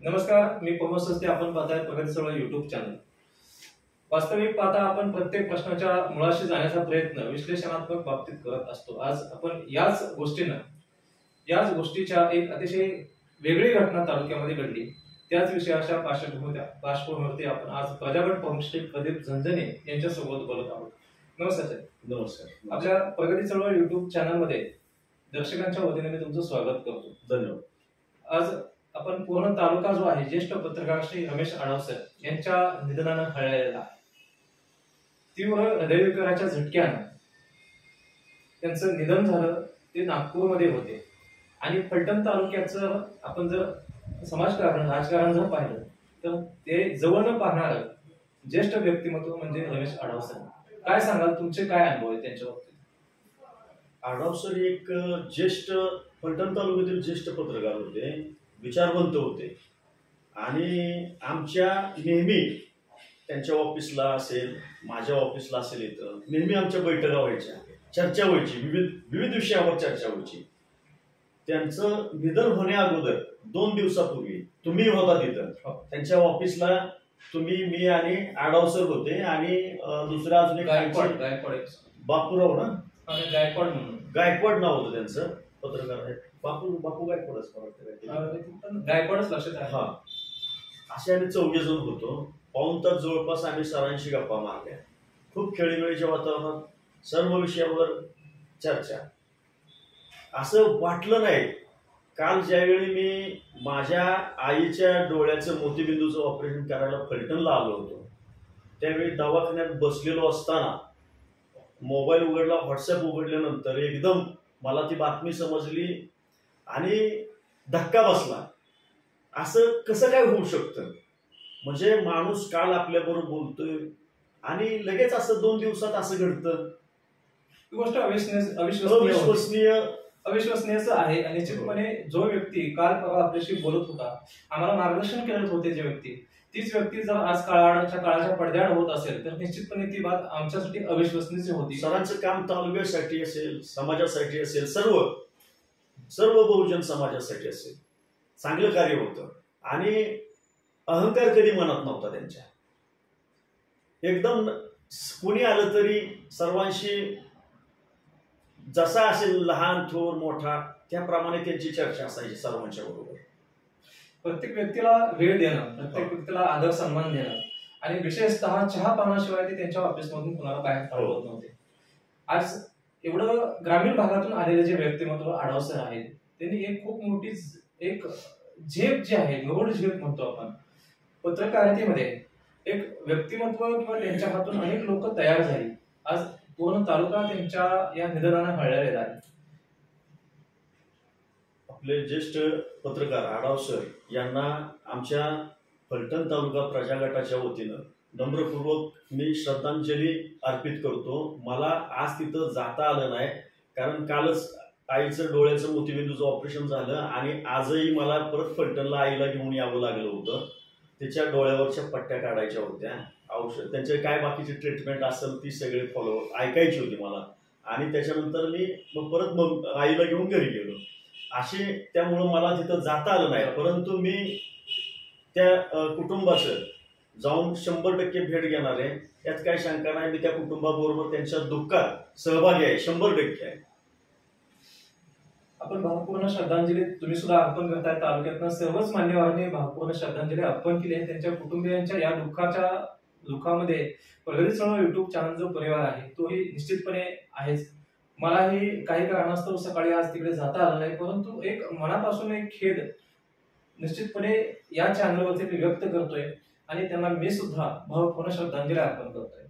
नमस्कार, मी प्रमोद सस्ते. आपण पाहताय प्रगती चळवळ युट्यूब चॅनल. वास्तविक पाहता आपण प्रत्येक प्रश्नाच्या मुळाशी जाण्याचा प्रयत्न विश्लेषणात्मक बाबतीत करत असतो. आज आपण याच गोष्टीच्या एक अतिशय वेगळी घटना तालुक्यामध्ये घडली, त्याच विषयाच्या पार्श्वभूमीवरती आपण आज प्रजागड प्रमुख श्री प्रदीप झंझणे यांच्यासोबत बोलत आहोत. नमस्कार सर. नमस्कार. आपल्या प्रगती चळवळ युट्यूब चॅनल मध्ये दर्शकांच्या वतीने मी तुमचं स्वागत करतो. धन्यवाद. आज आपण पूर्ण तालुका जो आहे ज्येष्ठ पत्रकार श्री रमेश आढाव सर यांच्या निधनानं हळहळलेला आहे. तीव्र हृदयविकाराच्या झटक्यानं त्यांचं निधन झालं. ते नागपूरमध्ये होते आणि फलटण तालुक्याचं आपण जर राजकारण जर पाहिलं तर ते जवळनं पाहणारं ज्येष्ठ व्यक्तिमत्व म्हणजे रमेश आढाव सर. काय सांगाल, तुमचे काय अनुभव आहे त्यांच्या बाबतीत? आढाव सर एक ज्येष्ठ फलटण तालुक्यातील ज्येष्ठ पत्रकार होते, विचारवंत होते आणि आमच्या नेहमी त्यांच्या ऑफिसला असेल, माझ्या ऑफिसला असेल, इथं नेहमी आमच्या बैठका व्हायच्या, चर्चा व्हायची, विविध विषयावर चर्चा व्हायची. त्यांचं निधन होण्या अगोदर 2 दिवसापूर्वी तुम्ही होता तिथं. त्यांच्या ऑफिसला तुम्ही, मी आणि आढाव सर होते आणि दुसरा अजून एक बापूराव ना, गायकवाड नाव होतं त्यांचं, पत्रकार आहे. बापू गायकवाडच गायकवाडच लक्षात आहे. हा, असे आम्ही 4 जण होतो. पाऊण तास जवळपास आम्ही सरांशी गप्पा मारल्या. खूप खेळीमेळीच्या वातावरणात सर्व विषयावर चर्चा. असं वाटलं नाही, काल ज्यावेळी मी माझ्या आईच्या डोळ्याचं मोतीबिंदूचं ऑपरेशन करायला फलटणला आलो होतो, त्यावेळी दवाखान्यात बसलेलो असताना मोबाईल उघडला, व्हॉट्सअप उघडल्यानंतर एकदम मला ती बातमी समजली आणि धक्का बसला. असं कसं काय होऊ शकतं? म्हणजे माणूस काल आपल्याबरोबर बोलतोय आणि लगेच असं 2 दिवसात असं घडतं. ही गोष्ट अविश्वसनीय आहे. आणि निश्चितपणे जो व्यक्ती काल परवा आपल्याशी बोलत होता, आम्हाला मार्गदर्शन करत होते जे व्यक्ती, तीच व्यक्ती जर आज काळाच्या पडद्याआड होत असेल तर निश्चितपणे ती बात आमच्यासाठी अविश्वसनीय होती. सरांचं काम तालुक्यासाठी असेल, समाजासाठी असेल, सर्व बहुजन समाजासाठी असेल, चांगलं कार्य होतं आणि अहंकार कधी मनात नव्हता त्यांच्या. एकदम कोणी आलं तरी सर्वांशी जसा असेल, लहान थोर मोठा, त्याप्रमाणे त्यांची चर्चा असायची सर्वांच्या बरोबर. प्रत्येक व्यक्तीला वेळ देणं, प्रत्येक व्यक्तीला आदर सन्मान देणं आणि विशेषतः चहा पाण्याशिवाय ते त्यांच्या ऑफिसमधून कुणाला बाहेर काढत नव्हते. आज एवढं ग्रामीण भागातून आलेले जे व्यक्तिमत्व आढाव सर आहेत, त्यांनी एक खूप मोठी एक झेप जी आहे, गौड झेप म्हणतो आपण पत्रकारितेमध्ये, एक व्यक्तिमत्व किंवा त्यांच्या हातून अनेक लोक तयार झाली. आज पूर्ण तालुका त्यांच्या या निधनानं हळहळलेला आहे. आपले ज्येष्ठ पत्रकार आढाव सर यांना आमच्या फलटण तालुका प्रजा गटाच्या वतीनं नम्रपूर्वक मी श्रद्धांजली अर्पित करतो. मला आज तिथं जाता आलं नाही, कारण कालच आईचं डोळ्याचं मोतीबिंदूचं ऑपरेशन झालं आणि आजही मला परत फलटणला आईला घेऊन यावं लागलं होतं. त्याच्या डोळ्यावरच्या पट्ट्या काढायच्या होत्या, औषध, त्यांचे काय बाकीची ट्रीटमेंट असेल ती सगळे ऐकायची होती मला. आणि त्याच्यानंतर मी परत आईला घेऊन घरी गेलो. त्यामुळं मला तिथं जाता आलं नाही. परंतु मी त्या कुटुंबाचं जाऊन 100% भेट घेणार आहे, यात काही शंका नाही. मी त्या कुटुंबाबरोबर त्यांच्या दुःखात सहभागी आहे, 100% आहे. आपण भावपूर्ण श्रद्धांजली तुम्ही सुद्धा अर्पण करताय. तालुक्यातनं सर्वच मान्यवरांनी भावपूर्ण श्रद्धांजली अर्पण केली आहे. त्यांच्या कुटुंबियांच्या या दुःखामध्ये प्रगती चळवळ युट्यूब चॅनल जो परिवार आहे तोही निश्चितपणे आहेच. मलाही काही कारणास्तव सकाळी आज तिकडे जाता आलं नाही, परंतु एक मनापासून एक खेद निश्चितपणे या चॅनलवरती मी व्यक्त करतोय आणि त्यांना मी सुद्धा भावपूर्ण श्रद्धांजली अर्पण करतोय.